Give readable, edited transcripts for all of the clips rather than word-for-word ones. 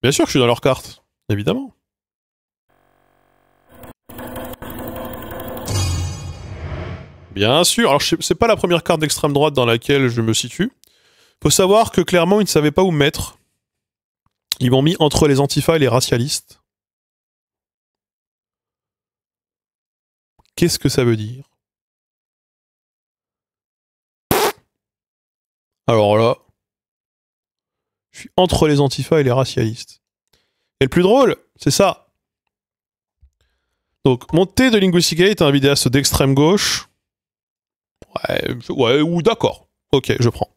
Bien sûr que je suis dans leur carte, évidemment. Bien sûr. Alors, c'est pas la première carte d'extrême droite dans laquelle je me situe. Faut savoir que clairement, ils ne savaient pas où me mettre. Ils m'ont mis entre les antifas et les racialistes. Qu'est-ce que ça veut dire? Alors là, je suis entre les antifas et les racialistes. Et le plus drôle, c'est ça. Donc, mon thé de Linguisticate est un vidéaste d'extrême gauche. Ouais, ou d'accord. Ok, je prends.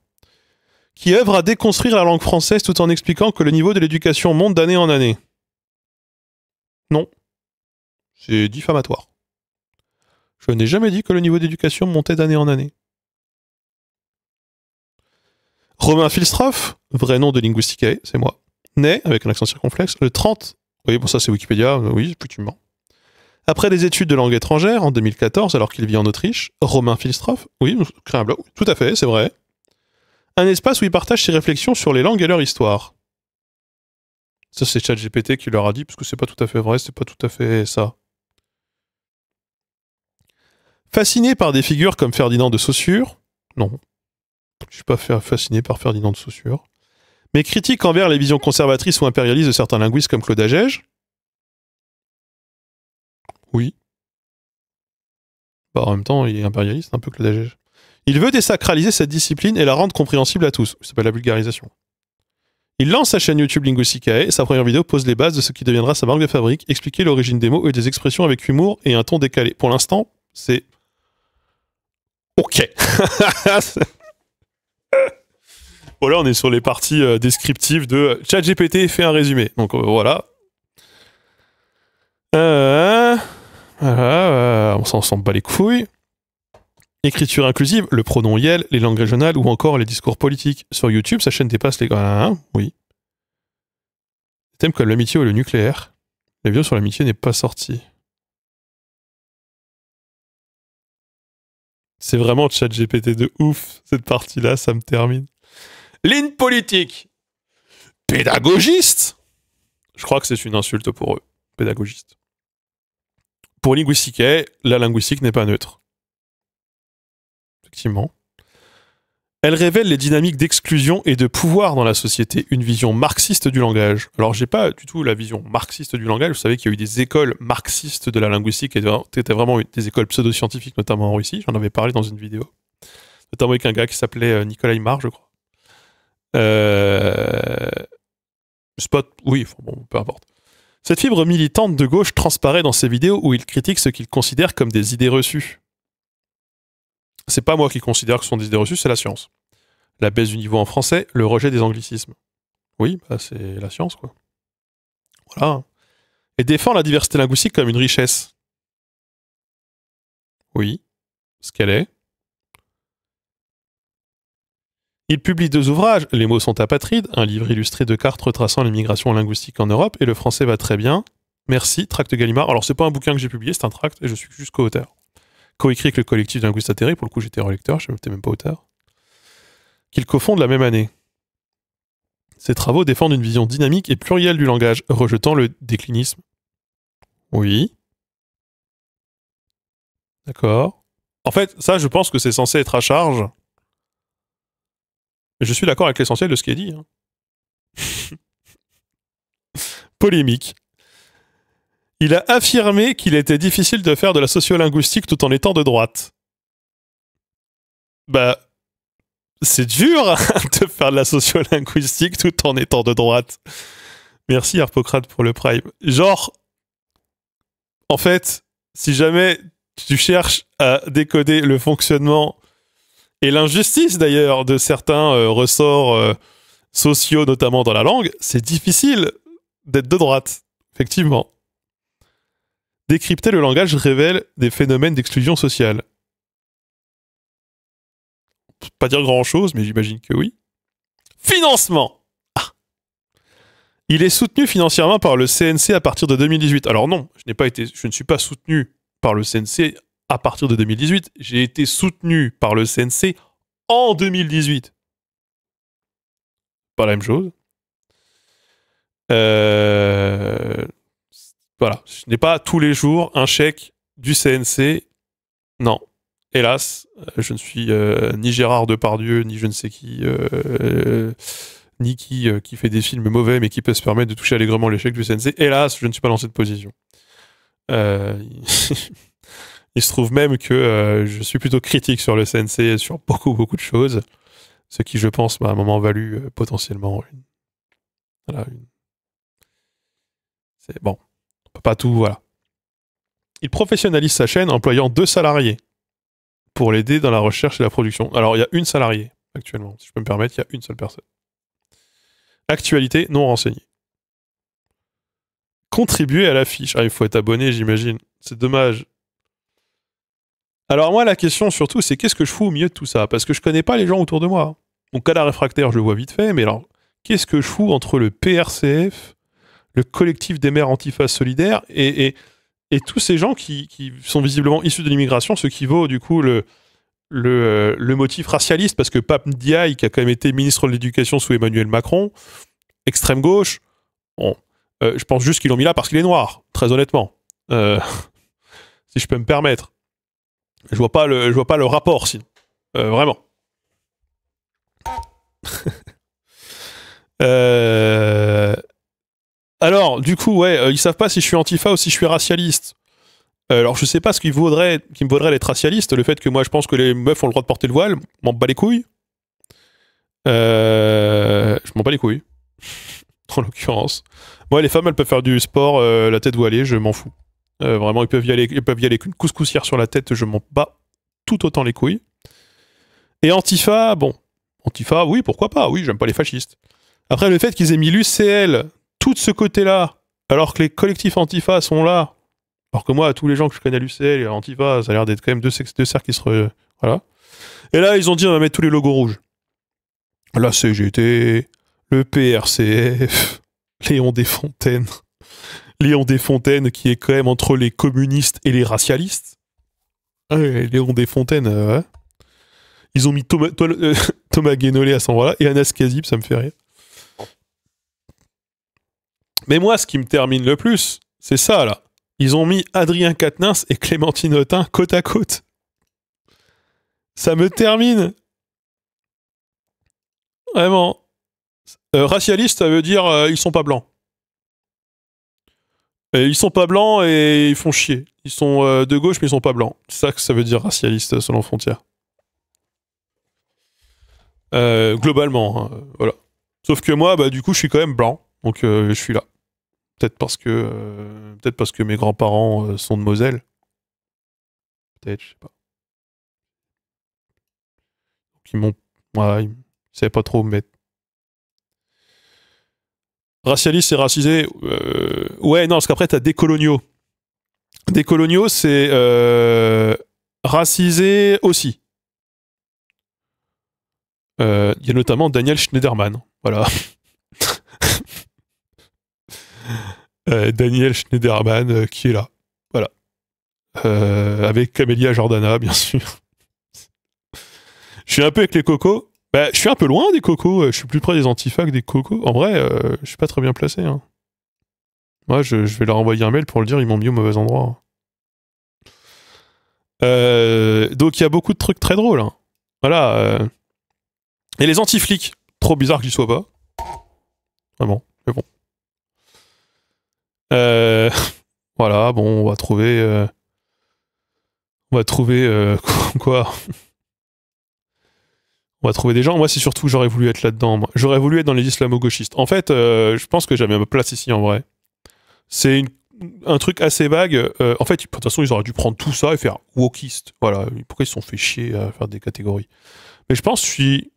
Qui œuvre à déconstruire la langue française tout en expliquant que le niveau de l'éducation monte d'année en année. Non. C'est diffamatoire. Je n'ai jamais dit que le niveau d'éducation montait d'année en année. Romain Filstroff, vrai nom de Linguisticae, c'est moi, né, avec un accent circonflexe, le 30... Oui, bon ça c'est Wikipédia, oui, effectivement. Après des études de langue étrangère, en 2014, alors qu'il vit en Autriche, Romain Filstroff, oui, crée un blog, tout à fait, c'est vrai. Un espace où il partage ses réflexions sur les langues et leur histoire. Ça c'est ChatGPT qui leur a dit, parce que c'est pas tout à fait vrai, c'est pas tout à fait ça. Fasciné par des figures comme Ferdinand de Saussure, non, je suis pas fasciné par Ferdinand de Saussure, mais critique envers les visions conservatrices ou impérialistes de certains linguistes comme Claude Agege. Oui. Bah, en même temps, il est impérialiste, un peu Claude Agege. Il veut désacraliser cette discipline et la rendre compréhensible à tous. Ça s'appelle la vulgarisation. Il lance sa chaîne YouTube Linguisticae. Sa première vidéo pose les bases de ce qui deviendra sa marque de fabrique, expliquer l'origine des mots et des expressions avec humour et un ton décalé. Pour l'instant, c'est... Ok. Bon, là, on est sur les parties descriptives de ChatGPT fait un résumé. Donc, voilà. On s'en bat les couilles. Écriture inclusive, le pronom yel, les langues régionales ou encore les discours politiques. Sur YouTube, sa chaîne dépasse les... oui. Des thèmes comme l'amitié ou le nucléaire. La vidéo sur l'amitié n'est pas sortie. C'est vraiment ChatGPT de ouf, cette partie-là, ça me termine. Ligne politique. Pédagogiste. Je crois que c'est une insulte pour eux. Pédagogiste. Pour Linguisticae, la linguistique n'est pas neutre. Effectivement. Elle révèle les dynamiques d'exclusion et de pouvoir dans la société, une vision marxiste du langage. Alors, j'ai pas du tout la vision marxiste du langage. Vous savez qu'il y a eu des écoles marxistes de la linguistique qui étaient vraiment des écoles pseudo-scientifiques, notamment en Russie. J'en avais parlé dans une vidéo. Notamment avec un gars qui s'appelait Nicolas Mar, je crois. Spot, oui, bon, peu importe. Cette fibre militante de gauche transparaît dans ses vidéos où il critique ce qu'il considère comme des idées reçues. C'est pas moi qui considère que ce sont des idées reçues, c'est la science. La baisse du niveau en français, le rejet des anglicismes. Oui, bah c'est la science, quoi. Voilà. Et défend la diversité linguistique comme une richesse. Oui, ce qu'elle est. Il publie 2 ouvrages, Les mots sont apatrides, un livre illustré de cartes retraçant l'immigration linguistique en Europe, et Le français va très bien. Merci, Tract Gallimard. Alors, c'est pas un bouquin que j'ai publié, c'est un tract, et je suis juste co-auteur. Co-écrit avec le collectif de linguistes atterrés, pour le coup, j'étais relecteur, je n'étais même pas auteur. Qu'il cofonde la même année. Ses travaux défendent une vision dynamique et plurielle du langage, rejetant le déclinisme. Oui. D'accord. En fait, ça, je pense que c'est censé être à charge. Mais je suis d'accord avec l'essentiel de ce qui est dit. Hein. Polémique. Il a affirmé qu'il était difficile de faire de la sociolinguistique tout en étant de droite. Bah, c'est dur de faire de la sociolinguistique tout en étant de droite. Merci Harpocrate pour le prime. Genre, en fait, si jamais tu cherches à décoder le fonctionnement et l'injustice d'ailleurs de certains ressorts sociaux, notamment dans la langue, c'est difficile d'être de droite, effectivement. Décrypter le langage révèle des phénomènes d'exclusion sociale. Je peux pas dire grand-chose, mais j'imagine que oui. Financement. Il est soutenu financièrement par le CNC à partir de 2018. Alors non, je ne suis pas soutenu par le CNC à partir de 2018. J'ai été soutenu par le CNC en 2018. Pas la même chose. Euh, voilà, je n'ai pas tous les jours un chèque du CNC. Non, hélas, je ne suis ni Gérard Depardieu, ni je ne sais qui, ni qui fait des films mauvais, mais qui peut se permettre de toucher allègrement les chèques du CNC. Hélas, je ne suis pas dans cette position. Euh, il se trouve même que je suis plutôt critique sur le CNC et sur beaucoup de choses, ce qui, je pense, m'a à un moment valu potentiellement voilà, c'est bon, on peut pas tout, voilà. Il professionnalise sa chaîne en employant 2 salariés pour l'aider dans la recherche et la production. Alors, il y a une salariée actuellement, si je peux me permettre, il y a une seule personne. Actualité non renseignée. Contribuer à l'affiche. Ah, il faut être abonné, j'imagine. C'est dommage. Alors moi, la question surtout, c'est qu'est-ce que je fous au milieu de tout ça? Parce que je connais pas les gens autour de moi. Mon cas réfractaire, je le vois vite fait, mais alors, qu'est-ce que je fous entre le PRCF, le collectif des maires antifa solidaires et tous ces gens qui sont visiblement issus de l'immigration, ce qui vaut du coup le motif racialiste, parce que Pape Ndiaye, qui a quand même été ministre de l'Éducation sous Emmanuel Macron, extrême gauche, bon, je pense juste qu'ils l'ont mis là parce qu'il est noir, très honnêtement. Si je peux me permettre. Je vois pas le rapport, sinon. Vraiment. Alors, du coup, ouais, ils savent pas si je suis antifa ou si je suis racialiste. Alors, je sais pas ce qui me vaudrait d'être racialiste. Le fait que moi, je pense que les meufs ont le droit de porter le voile, m'en bats les couilles. Je m'en bats les couilles. En l'occurrence. Moi, les femmes, elles peuvent faire du sport, la tête voilée, je m'en fous. Vraiment, ils peuvent y aller qu'une couscoussière sur la tête, je m'en bats tout autant les couilles. Et Antifa, bon. Antifa, oui, pourquoi pas, oui, j'aime pas les fascistes. Après, le fait qu'ils aient mis l'UCL, tout de ce côté-là, alors que les collectifs Antifa sont là, alors que moi, tous les gens que je connais à l'UCL et à Antifa, ça a l'air d'être quand même deux cercles qui se... Voilà. Et là, ils ont dit, on va mettre tous les logos rouges. La CGT, le PRCF, Léon Desfontaines. Léon Desfontaines qui est quand même entre les communistes et les racialistes. Ouais, Léon Desfontaines, ouais. Ils ont mis Thomas Guénolé à ce moment-là et Anas Kazib, ça me fait rire. Mais moi, ce qui me termine le plus, c'est ça, là. Ils ont mis Adrien Quatennens et Clémentine Autain côte à côte. Ça me termine. Vraiment. Racialiste, ça veut dire ils sont pas blancs. Et ils sont pas blancs et ils font chier. Ils sont de gauche, mais ils sont pas blancs. C'est ça que ça veut dire racialiste selon Frontières. Globalement, hein, voilà. Sauf que moi, bah, du coup, je suis quand même blanc. Donc, je suis là. Peut-être parce que mes grands-parents sont de Moselle. Peut-être, je sais pas. Donc, ils m'ont... Ouais, ils savaient pas trop où me mettre. Racialiste et racisé. Ouais, non, parce qu'après, t'as décoloniaux. Décoloniaux, c'est racisé aussi. Il y a notamment Daniel Schneiderman. Voilà. Daniel Schneiderman qui est là. Voilà. Avec Camélia Jordana, bien sûr. Je suis un peu avec les cocos. Bah, je suis un peu loin des cocos. Je suis plus près des antifas que des cocos. En vrai, je suis pas très bien placé. Hein. Moi, je vais leur envoyer un mail pour le dire, ils m'ont mis au mauvais endroit. Donc, il y a beaucoup de trucs très drôles. Hein. Voilà. Et les anti-flics. Trop bizarre qu'ils soient pas. Vraiment. Mais bon. Voilà, bon, on va trouver. On va trouver. Quoi? On va trouver des gens. Moi, c'est surtout que j'aurais voulu être là-dedans. Moi. J'aurais voulu être dans les islamo-gauchistes. En fait, je pense que j'avais ma place ici en vrai. C'est un truc assez vague. En fait, de toute façon, ils auraient dû prendre tout ça et faire wokiste. Voilà. Pourquoi ils se sont fait chier à faire des catégories? Mais je pense que je suis.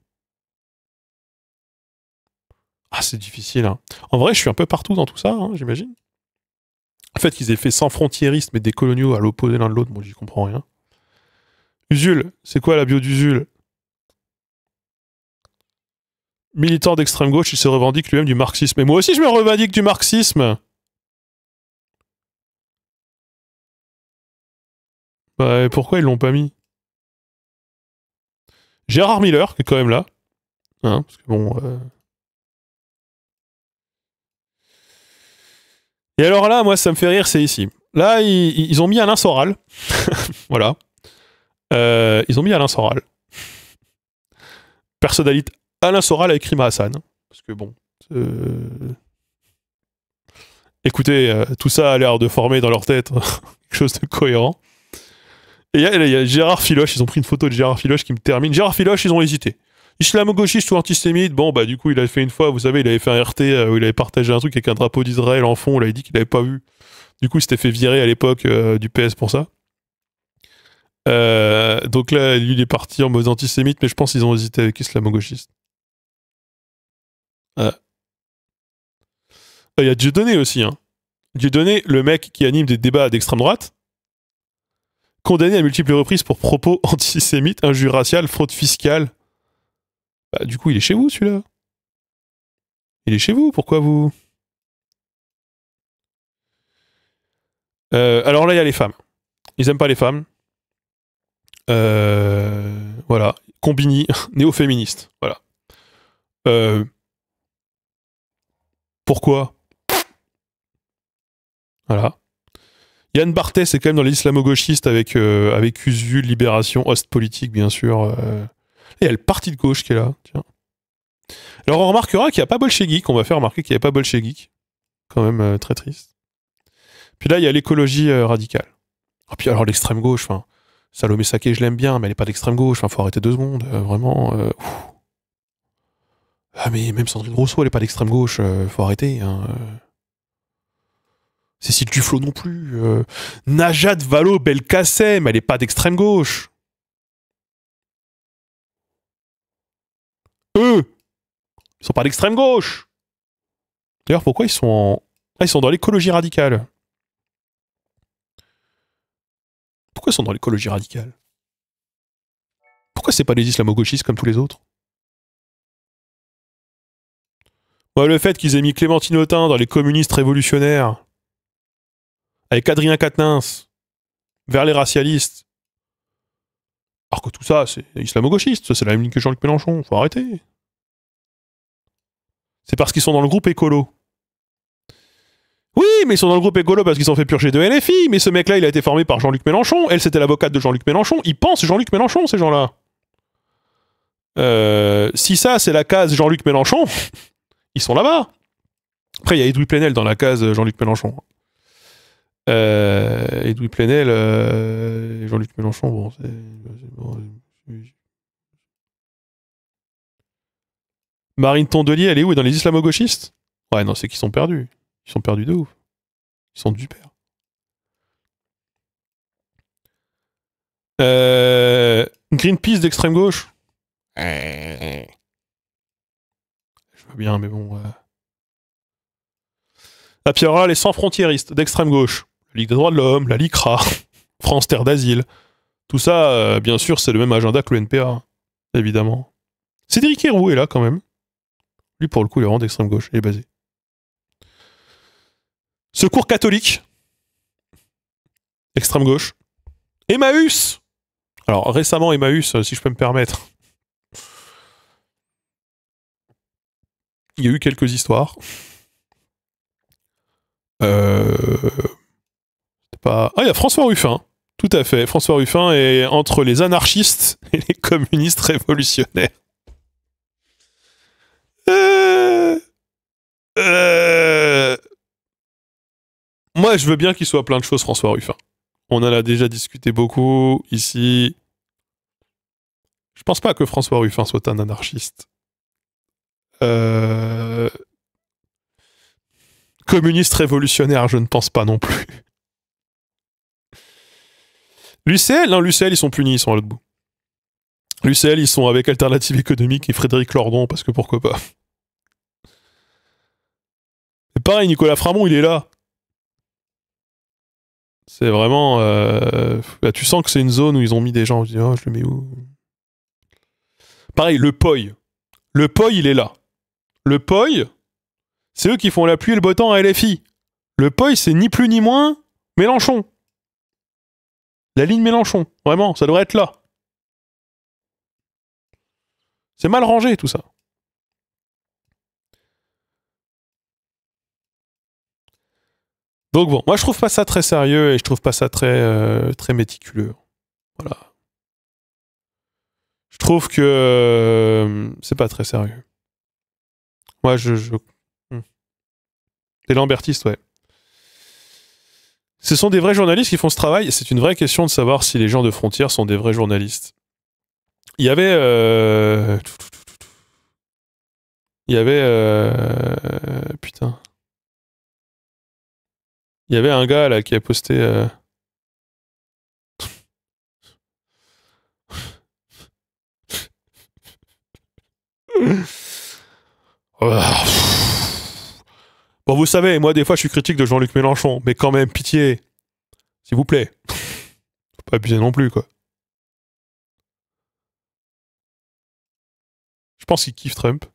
Ah, c'est difficile. Hein. En vrai, je suis un peu partout dans tout ça, hein, j'imagine. En fait, qu'ils aient fait sans frontiéristes, mais des coloniaux à l'opposé l'un de l'autre, moi, j'y comprends rien. Usul, c'est quoi la bio d'Usul? Militant d'extrême gauche, il se revendique lui-même du marxisme. Et moi aussi, je me revendique du marxisme. Bah, pourquoi ils l'ont pas mis? Gérard Miller, qui est quand même là. Hein, parce que bon. Et alors là, moi, ça me fait rire, c'est ici. Là, ils ont mis Alain Soral. Voilà. Ils ont mis Alain Soral. Personnalité. Alain Soral avec Rima Hassan. Parce que bon. Écoutez, tout ça a l'air de former dans leur tête quelque chose de cohérent. Et il y a Gérard Filoche, ils ont pris une photo de Gérard Filoche qui me termine. Gérard Filoche, ils ont hésité. Islamo-gauchiste ou antisémite, bon, bah, du coup, il avait fait une fois, vous savez, il avait fait un RT où il avait partagé un truc avec un drapeau d'Israël en fond, il avait dit qu'il l'avait pas vu. Du coup, il s'était fait virer à l'époque du PS pour ça. Donc là, lui, il est parti en mode antisémite, mais je pense qu'ils ont hésité avec islamo-gauchiste. Il y a Dieudonné aussi, hein. Dieudonné, le mec qui anime des débats d'extrême droite, condamné à multiples reprises pour propos antisémites, injures raciales, fraude fiscale. Bah, du coup, il est chez vous, celui-là. Il est chez vous, pourquoi vous... alors là, il y a les femmes. Ils aiment pas les femmes. Voilà. Combini, néo-féministe. Voilà. Pourquoi? Voilà. Yann Barthès est quand même dans les islamo-gauchistes avec Usul, Libération, Ostpolitique, bien sûr. Il y a le parti de gauche qui est là. Tiens. Alors on remarquera qu'il n'y a pas bolchevique. On va faire remarquer qu'il n'y a pas bolchevique. Quand même très triste. Puis là, il y a l'écologie radicale. Et puis alors l'extrême gauche, enfin, Salomé Saké, je l'aime bien, mais elle n'est pas d'extrême gauche. Enfin, faut arrêter 2 secondes. Vraiment. Ah mais même Sandrine Rousseau, elle n'est pas d'extrême gauche. Faut arrêter. Hein. Cécile Duflot non plus. Najat Vallaud-Belkacem, elle n'est pas d'extrême gauche. Eux, ils sont pas d'extrême gauche. D'ailleurs, pourquoi ils sont en... Ah, ils sont dans l'écologie radicale. Pourquoi ils sont dans l'écologie radicale? Pourquoi c'est pas des islamo-gauchistes comme tous les autres? Le fait qu'ils aient mis Clémentine Autain dans les communistes révolutionnaires, avec Adrien Quatennens, vers les racialistes, alors que tout ça, c'est islamo-gauchiste, ça c'est la même ligne que Jean-Luc Mélenchon, faut arrêter. C'est parce qu'ils sont dans le groupe écolo. Oui, mais ils sont dans le groupe écolo parce qu'ils sont fait purger de LFI, mais ce mec-là, il a été formé par Jean-Luc Mélenchon, elle c'était l'avocate de Jean-Luc Mélenchon, ils pensent Jean-Luc Mélenchon, ces gens-là. Si ça, c'est la case Jean-Luc Mélenchon, ils sont là-bas. Après, il y a Edoui Plenel dans la case Jean-Luc Mélenchon. Edoui Plenel et Jean-Luc Mélenchon, bon, Marine Tondelier, elle est où? Dans les islamo-gauchistes? Ouais, non, c'est qu'ils sont perdus. Ils sont perdus de ouf. Ils sont du père. Greenpeace d'extrême gauche? Je veux bien, mais bon... Ah, puis alors là, les sans-frontiéristes d'extrême gauche. La Ligue des droits de l'homme, la LICRA, France Terre d'Asile. Tout ça, bien sûr, c'est le même agenda que le NPA, évidemment. Cédric Herrou est là, quand même. Lui, pour le coup, il est vraiment d'extrême gauche. Il est basé. Secours catholique. Extrême gauche. Emmaüs. Alors, récemment, Emmaüs, si je peux me permettre. Il y a eu quelques histoires. Pas... Ah, il y a François Ruffin. Tout à fait. François Ruffin est entre les anarchistes et les communistes révolutionnaires. Moi, je veux bien qu'il soit plein de choses, François Ruffin. On en a déjà discuté beaucoup ici. Je pense pas que François Ruffin soit un anarchiste. Communiste révolutionnaire, je ne pense pas non plus. L'UCL, non, l'UCL, ils sont punis, ils sont à l'autre bout. L'UCL, ils sont avec Alternative économique et Frédéric Lordon, parce que pourquoi pas. Et pareil, Nicolas Framont, il est là. C'est vraiment... Bah, tu sens que c'est une zone où ils ont mis des gens. Je dis, oh, je le mets où? Pareil, le POI. Le POI, il est là. Le POI, c'est eux qui font la pluie et le beau temps à LFI. Le POI, c'est ni plus ni moins Mélenchon. La ligne Mélenchon. Vraiment, ça devrait être là. C'est mal rangé, tout ça. Donc bon, moi je trouve pas ça très sérieux et je trouve pas ça très méticuleux. Voilà. Je trouve que c'est pas très sérieux. Moi je... Hmm. Des lambertistes, ouais. Ce sont des vrais journalistes qui font ce travail. C'est une vraie question de savoir si les gens de Frontières sont des vrais journalistes. Il y avait... Il y avait... Putain. Il y avait un gars là qui a posté... Bon, vous savez, moi des fois je suis critique de Jean-Luc Mélenchon, mais quand même, pitié, s'il vous plaît. Faut pas abuser non plus, quoi. Je pense qu'il kiffe Trump.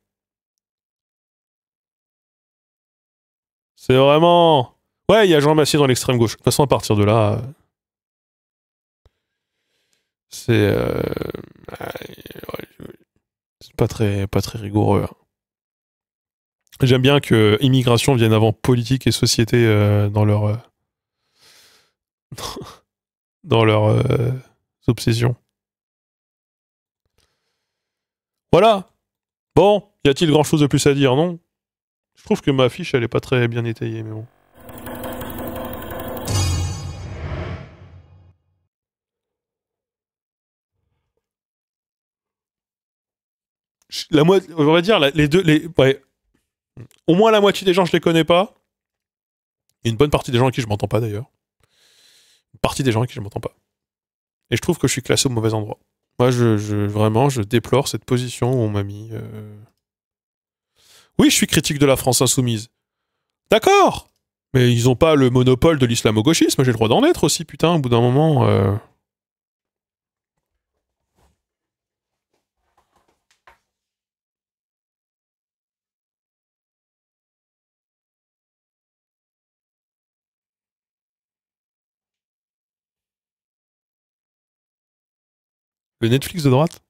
C'est vraiment... Ouais, il y a Jean Massier dans l'extrême gauche. De toute façon, à partir de là, c'est... c'est pas très rigoureux. J'aime bien que immigration vienne avant politique et société dans leurs obsessions. Voilà. Bon, y a-t-il grand chose de plus à dire, non? Je trouve que ma fiche, elle est pas très bien étayée, mais bon. On va dire, les deux, ouais. Au moins la moitié des gens, je les connais pas. Et une bonne partie des gens avec qui je m'entends pas, d'ailleurs. Une partie des gens avec qui je m'entends pas. Et je trouve que je suis classé au mauvais endroit. Moi, vraiment, je déplore cette position où on m'a mis. Oui, je suis critique de la France insoumise. D'accord. Mais ils ont pas le monopole de l'islamo-gauchisme. J'ai le droit d'en être aussi, putain. Au bout d'un moment. Le Netflix de droite.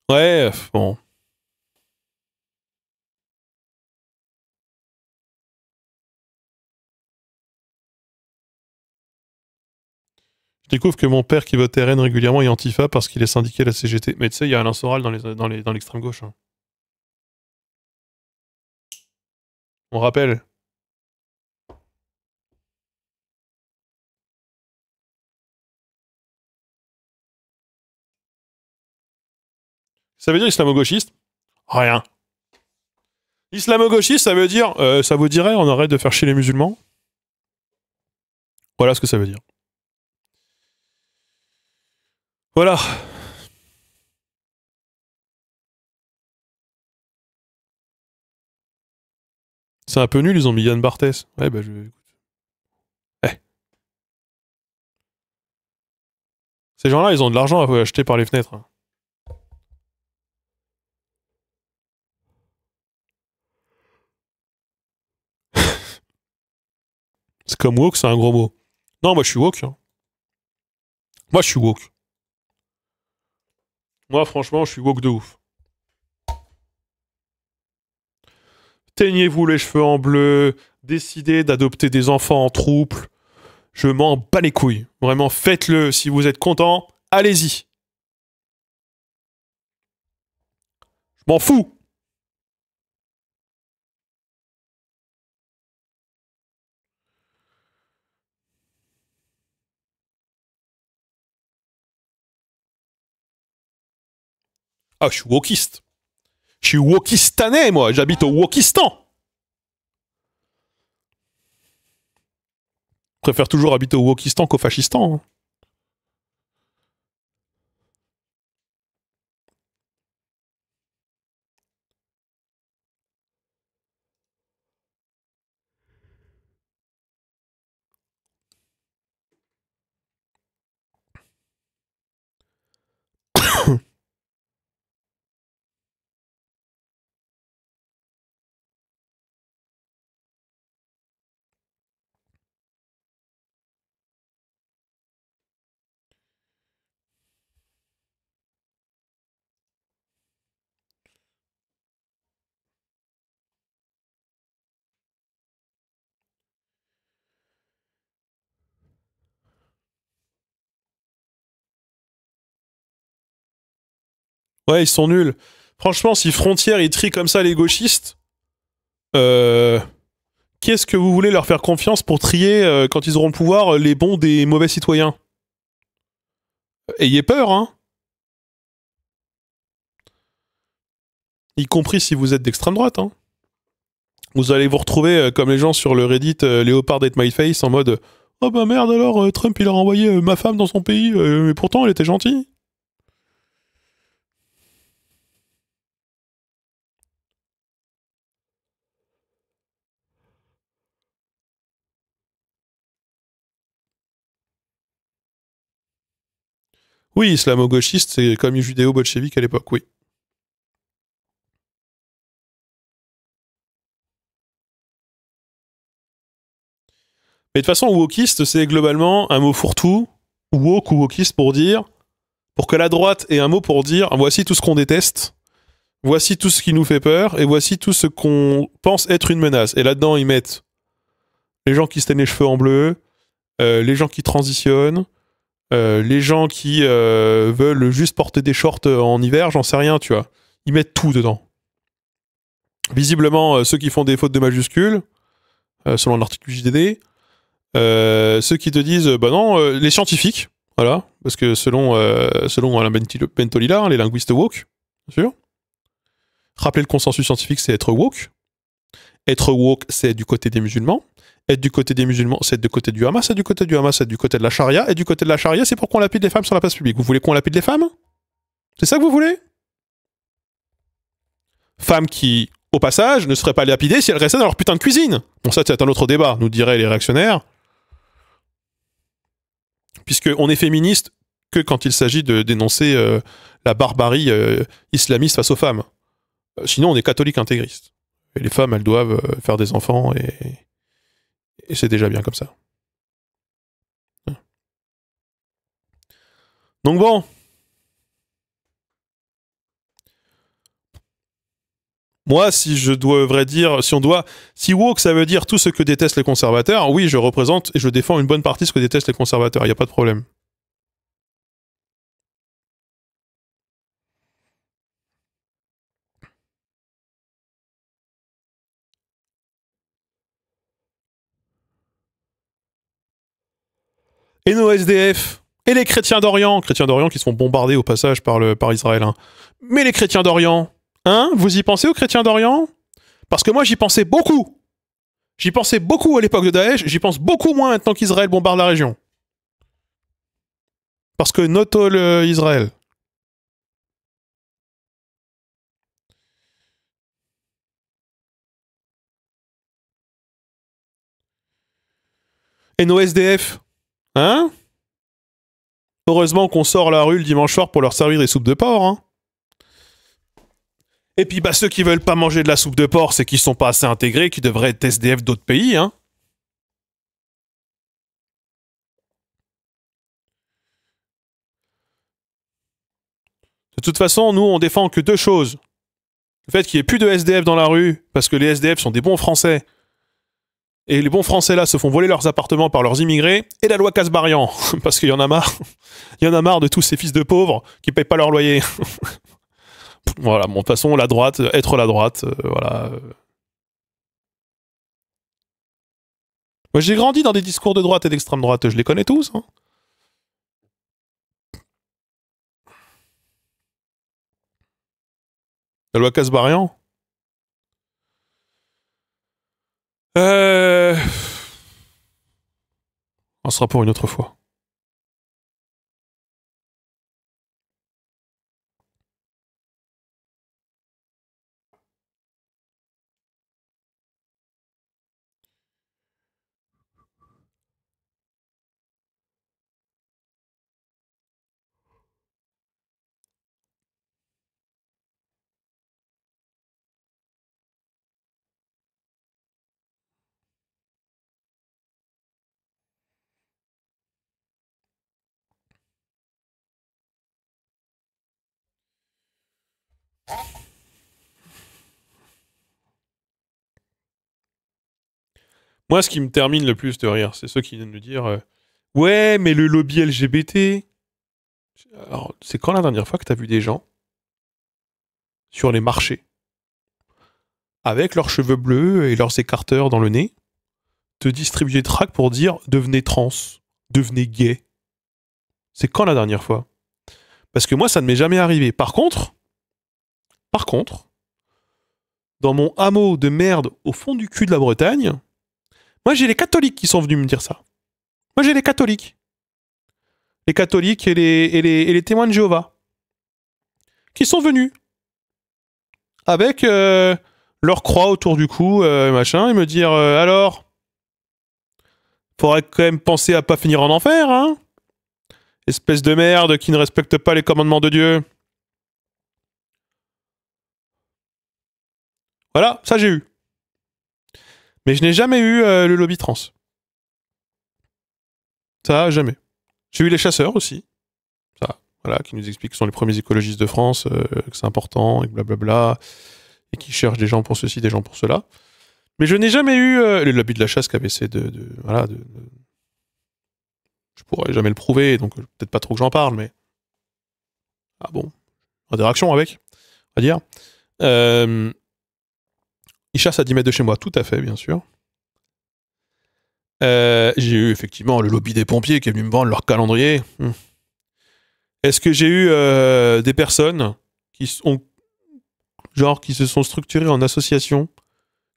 Ouais, bon. Je découvre que mon père qui vote RN régulièrement est antifa parce qu'il est syndiqué à la CGT. Mais tu sais, il y a Alain Soral dans l'extrême gauche. Hein. On rappelle. Ça veut dire islamo-gauchiste? Rien. Islamo-gauchiste, ça veut dire, ça vous dirait, on arrête de faire chier les musulmans? Voilà ce que ça veut dire. Voilà. C'est un peu nul, ils ont mis Yann Barthès. Ouais, bah je... Eh. Ces gens-là, ils ont de l'argent à acheter par les fenêtres. Hein. C'est comme woke, c'est un gros mot. Non, moi je suis woke. Hein. Moi je suis woke. Moi franchement, je suis woke de ouf. Teignez-vous les cheveux en bleu, décidez d'adopter des enfants en troupe. Je m'en bats les couilles. Vraiment, faites-le. Si vous êtes content, allez-y. Je m'en fous. Ah, je suis wokiste. Je suis wokistanais, moi. J'habite au Wokistan. Je préfère toujours habiter au Wokistan qu'au Fascistan. Hein. Ouais, ils sont nuls. Franchement, si Frontières, ils trient comme ça les gauchistes, euh, qu'est-ce que vous voulez leur faire confiance pour trier, quand ils auront le pouvoir, les bons des mauvais citoyens? Ayez peur, hein. Y compris si vous êtes d'extrême droite, hein. Vous allez vous retrouver, comme les gens sur le Reddit Léopard Ate My Face, en mode oh bah merde alors, Trump il a renvoyé ma femme dans son pays, mais pourtant elle était gentille. Oui, islamo-gauchiste, c'est comme judéo-bolchevique à l'époque, oui. Mais de toute façon, wokiste, c'est globalement un mot fourre-tout, woke ou wokiste pour dire, pour que la droite ait un mot pour dire voici tout ce qu'on déteste, voici tout ce qui nous fait peur, et voici tout ce qu'on pense être une menace. Et là-dedans, ils mettent les gens qui se teignent les cheveux en bleu, les gens qui transitionnent, les gens qui veulent juste porter des shorts en hiver, j'en sais rien, tu vois. Ils mettent tout dedans. Visiblement, ceux qui font des fautes de majuscules, selon l'article du JDD, ceux qui te disent, bah non, les scientifiques, voilà, parce que selon Alain Bentolila, les linguistes woke, bien sûr, rappeler le consensus scientifique, c'est être woke. Être woke, c'est être du côté des musulmans. Être du côté des musulmans, c'est être du côté du Hamas. Être du côté du Hamas, c'est être du côté de la charia. Et du côté de la charia, c'est pour qu'on lapide les femmes sur la place publique. Vous voulez qu'on lapide les femmes? C'est ça que vous voulez? Femmes qui, au passage, ne seraient pas lapidées si elles restaient dans leur putain de cuisine. Bon, ça, c'est un autre débat, nous diraient les réactionnaires. Puisqu'on est féministe que quand il s'agit de dénoncer la barbarie islamiste face aux femmes. Sinon, on est catholique intégriste. Et les femmes, elles doivent faire des enfants et c'est déjà bien comme ça. Donc bon. Moi, si je devrais dire, si woke ça veut dire tout ce que détestent les conservateurs, oui, je représente et je défends une bonne partie de ce que détestent les conservateurs, il n'y a pas de problème. Et nos SDF, et les chrétiens d'Orient qui se font bombarder au passage par Israël, hein. Mais les chrétiens d'Orient, hein, vous y pensez aux chrétiens d'Orient? Parce que moi, j'y pensais beaucoup. J'y pensais beaucoup à l'époque de Daesh, j'y pense beaucoup moins maintenant qu'Israël bombarde la région. Parce que not all Israël. Et nos SDF, hein? Heureusement qu'on sort à la rue le dimanche soir pour leur servir des soupes de porc, hein. Et puis bah ceux qui veulent pas manger de la soupe de porc, c'est qu'ils sont pas assez intégrés, qui devraient être SDF d'autres pays, hein. De toute façon, nous on défend que deux choses. Le fait qu'il y ait plus de SDF dans la rue, parce que les SDF sont des bons Français, et les bons Français là se font voler leurs appartements par leurs immigrés, et la loi Casbarian, parce qu'il y en a marre. Il y en a marre de tous ces fils de pauvres qui payent pas leur loyer. Voilà, bon, de toute façon, la droite, être la droite, voilà. Moi, j'ai grandi dans des discours de droite et d'extrême droite, je les connais tous, hein. La loi Casbarian. Euh... On sera pour une autre fois. Moi, ce qui me termine le plus de rire, c'est ceux qui viennent me dire ouais, mais le lobby LGBT. Alors, c'est quand la dernière fois que t'as vu des gens sur les marchés, avec leurs cheveux bleus et leurs écarteurs dans le nez, te distribuer des tracts pour dire devenez trans, devenez gay. C'est quand la dernière fois? Parce que moi, ça ne m'est jamais arrivé. Par contre, dans mon hameau de merde au fond du cul de la Bretagne, moi j'ai les catholiques qui sont venus me dire ça. Moi j'ai les catholiques. Les catholiques et les témoins de Jéhovah. Qui sont venus. Avec leur croix autour du cou, machin, et me dire alors, faudrait quand même penser à pas finir en enfer, hein? Espèce de merde qui ne respecte pas les commandements de Dieu. Voilà, ça j'ai eu. Mais je n'ai jamais eu le lobby trans. Ça, jamais. J'ai eu les chasseurs aussi. Ça, voilà, qui nous expliquent que ce sont les premiers écologistes de France, que c'est important, et blablabla, et qui cherchent des gens pour ceci, des gens pour cela. Mais je n'ai jamais eu le lobby de la chasse qui avait essayé voilà, je pourrais jamais le prouver, donc peut-être pas trop que j'en parle, mais ah bon, interaction avec, on va dire. Ils chassent à 10 mètres de chez moi, tout à fait, bien sûr. J'ai eu effectivement le lobby des pompiers qui est venu me vendre leur calendrier. Est-ce que j'ai eu des personnes qui se sont structurées en association,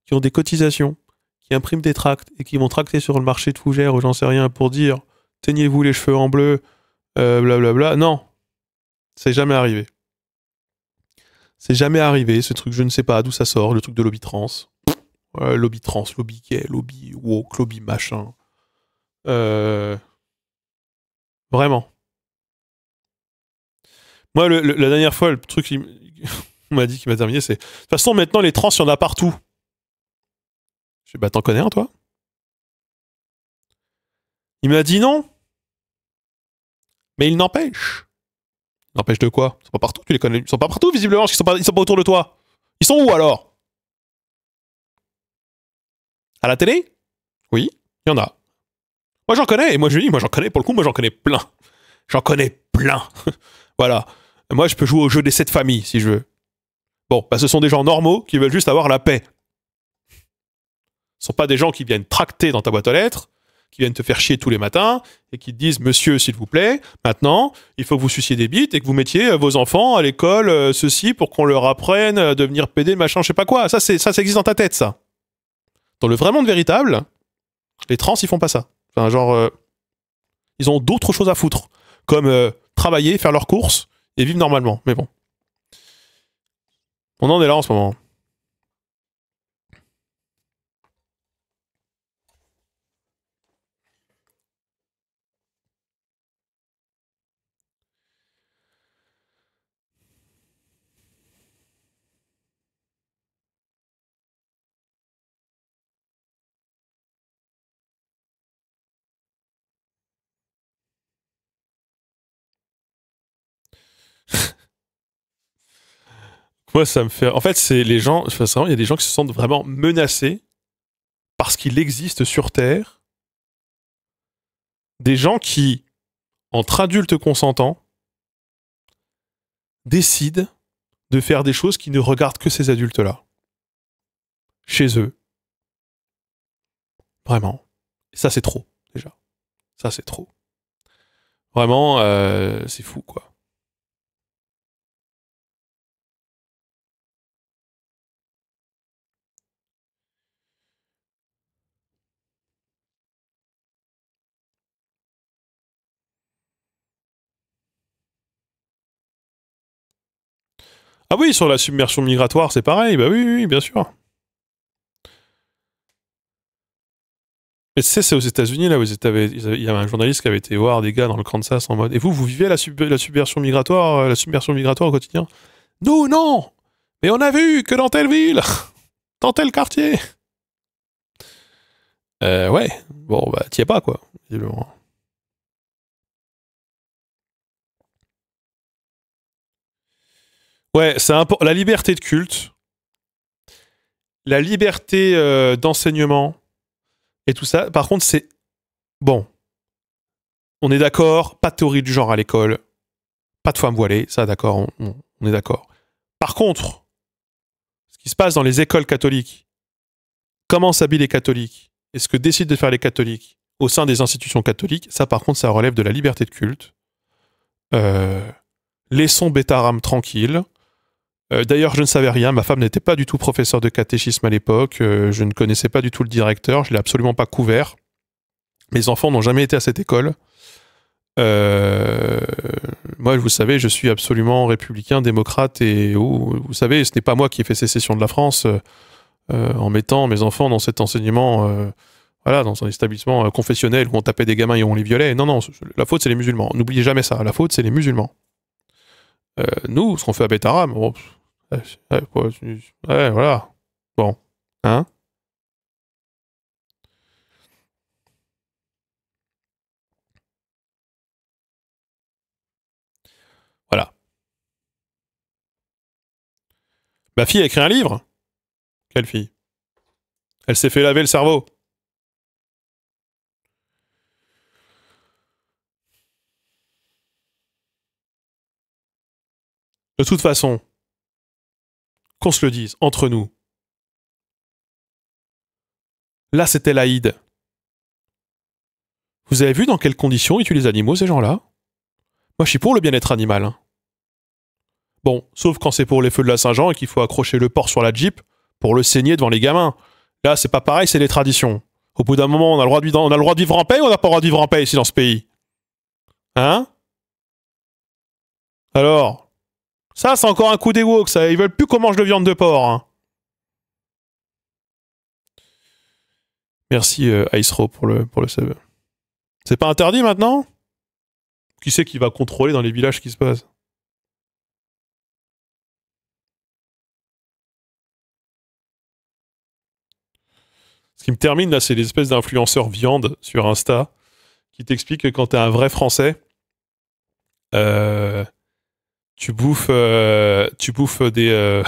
qui ont des cotisations, qui impriment des tracts et qui vont tracter sur le marché de Fougères ou j'en sais rien pour dire teignez-vous les cheveux en bleu, blablabla. Non, c'est jamais arrivé. C'est jamais arrivé, ce truc, je ne sais pas d'où ça sort, le truc de lobby trans. Lobby trans, lobby gay, lobby woke, lobby machin. Vraiment. Moi, la dernière fois, le truc on m'a dit qui m'a terminé, c'est de toute façon, maintenant, les trans, il y en a partout. Je dis, bah, t'en connais un, toi? Il m'a dit non. Mais il n'empêche. Il n'empêche de quoi? Ils sont pas partout, tu les connais. Ils sont pas partout, visiblement, parce qu'ils sont pas autour de toi. Ils sont où, alors? À la télé? Oui, il y en a. Moi, j'en connais, et moi, je dis, moi, j'en connais, pour le coup, moi, j'en connais plein. J'en connais plein. Voilà. Moi, je peux jouer au jeu des 7 familles, si je veux. Bon, bah, ce sont des gens normaux qui veulent juste avoir la paix. Ce sont pas des gens qui viennent tracter dans ta boîte aux lettres, qui viennent te faire chier tous les matins, et qui te disent, monsieur, s'il vous plaît, maintenant, il faut que vous suciez des bites et que vous mettiez vos enfants à l'école, ceci, pour qu'on leur apprenne à devenir pédé, machin, je sais pas quoi. Ça existe dans ta tête, ça. Dans le vrai monde véritable, les trans, ils font pas ça. Enfin, genre, ils ont d'autres choses à foutre, comme travailler, faire leurs courses et vivre normalement. Mais bon. On en est là en ce moment. Moi, ça me fait. En fait, c'est les gens. Il y a des gens qui se sentent vraiment menacés parce qu'il existe sur Terre des gens qui, entre adultes consentants, décident de faire des choses qui ne regardent que ces adultes-là. Chez eux. Vraiment. Et ça, c'est trop, déjà. Ça, c'est trop. Vraiment, c'est fou, quoi. Ah oui, sur la submersion migratoire, c'est pareil. Bah oui, oui, oui, bien sûr. Mais tu sais, c'est aux États-Unis, là, où il y avait un journaliste qui avait été voir des gars dans le Kansas en mode et vous vivez la submersion migratoire, au quotidien? Nous, non! Mais on a vu que dans telle ville, dans tel quartier. Ouais. Bon, bah, t'y es pas, quoi, visiblement. Ouais, c'est la liberté de culte, la liberté d'enseignement et tout ça. Par contre, c'est bon. On est d'accord, pas de théorie du genre à l'école, pas de femmes voilées, ça, d'accord, on est d'accord. Par contre, qui se passe dans les écoles catholiques, comment s'habillent les catholiques, et ce que décident de faire les catholiques au sein des institutions catholiques, ça par contre, ça relève de la liberté de culte. Laissons Bétaram tranquille. D'ailleurs, je ne savais rien. Ma femme n'était pas du tout professeure de catéchisme à l'époque. Je ne connaissais pas du tout le directeur. Je ne l'ai absolument pas couvert. Mes enfants n'ont jamais été à cette école. Moi, vous savez, je suis absolument républicain, démocrate. Et vous savez, ce n'est pas moi qui ai fait sécession de la France en mettant mes enfants dans cet enseignement, voilà, dans un établissement confessionnel où on tapait des gamins et on les violait. Non, non, la faute, c'est les musulmans. N'oubliez jamais ça. La faute, c'est les musulmans. Nous, ce qu'on fait à Bétaram, bon, ouais, voilà. Bon. Hein? Voilà. Ma fille a écrit un livre. Quelle fille? Elle s'est fait laver le cerveau. De toute façon, qu'on se le dise, entre nous. Là, c'était l'Aïd. Vous avez vu dans quelles conditions ils tuent les animaux, ces gens-là? Moi, je suis pour le bien-être animal. Hein. Bon, sauf quand c'est pour les feux de la Saint-Jean et qu'il faut accrocher le porc sur la Jeep pour le saigner devant les gamins. Là, c'est pas pareil, c'est les traditions. Au bout d'un moment, on a le droit de vivre en paix ou on n'a pas le droit de vivre en paix ici dans ce pays? Hein? Alors? Ça, c'est encore un coup des woke, ça. Ils veulent plus qu'on mange de viande de porc. Hein. Merci, Icero, pour le sub. C'est pas interdit maintenant? Qui c'est qui va contrôler dans les villages ce qui se passe? Ce qui me termine là, c'est l'espèce d'influenceur viande sur Insta qui t'explique que quand t'es un vrai Français, euh, tu bouffes des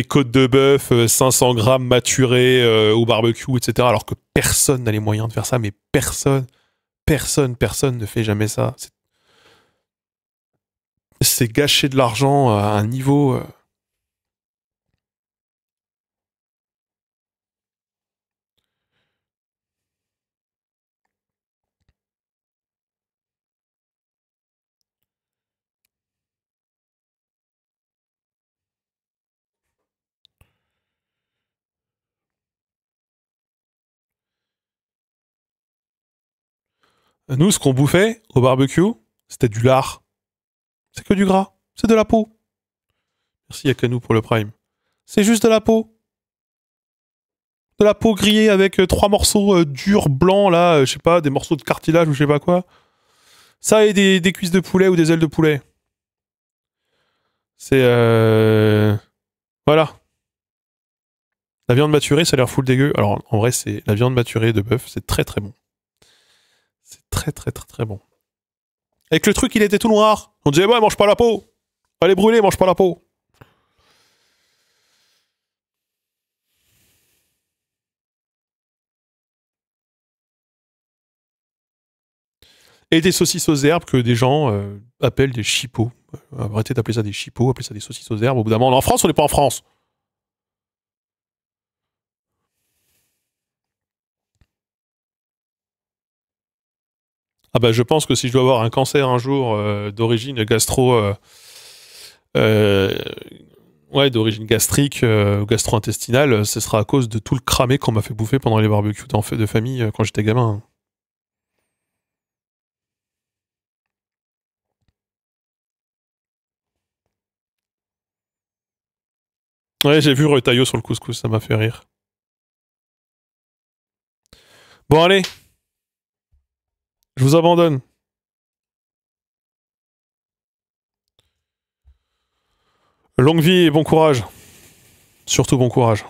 côtes de bœuf 500 grammes maturées au barbecue, etc. Alors que personne n'a les moyens de faire ça, mais personne ne fait jamais ça. C'est gâcher de l'argent à un niveau. Nous, ce qu'on bouffait au barbecue, c'était du lard. C'est que du gras. C'est de la peau. Merci Yakanou pour le prime. C'est juste de la peau. De la peau grillée avec trois morceaux durs, blancs, là, je sais pas, des morceaux de cartilage ou je sais pas quoi. Ça et des cuisses de poulet ou des ailes de poulet. C'est... Voilà. La viande maturée, ça a l'air full dégueu. Alors, en vrai, c'est la viande maturée de bœuf, c'est très très bon. C'est très bon. Avec le truc, il était tout noir. On disait, ouais, mange pas la peau. Pas les brûler, mange pas la peau. Et des saucisses aux herbes que des gens appellent des chipots. Arrêtez d'appeler ça des chipots, appelez ça des saucisses aux herbes. Au bout d'un moment, on est en France, on n'est pas en France. Ah bah je pense que si je dois avoir un cancer un jour d'origine euh, ouais, d'origine gastrique ou gastro-intestinale, ce sera à cause de tout le cramé qu'on m'a fait bouffer pendant les barbecues de famille quand j'étais gamin. Ouais, j'ai vu Retaillot sur le couscous, ça m'a fait rire. Bon allez, je vous abandonne. Longue vie et bon courage. Surtout bon courage.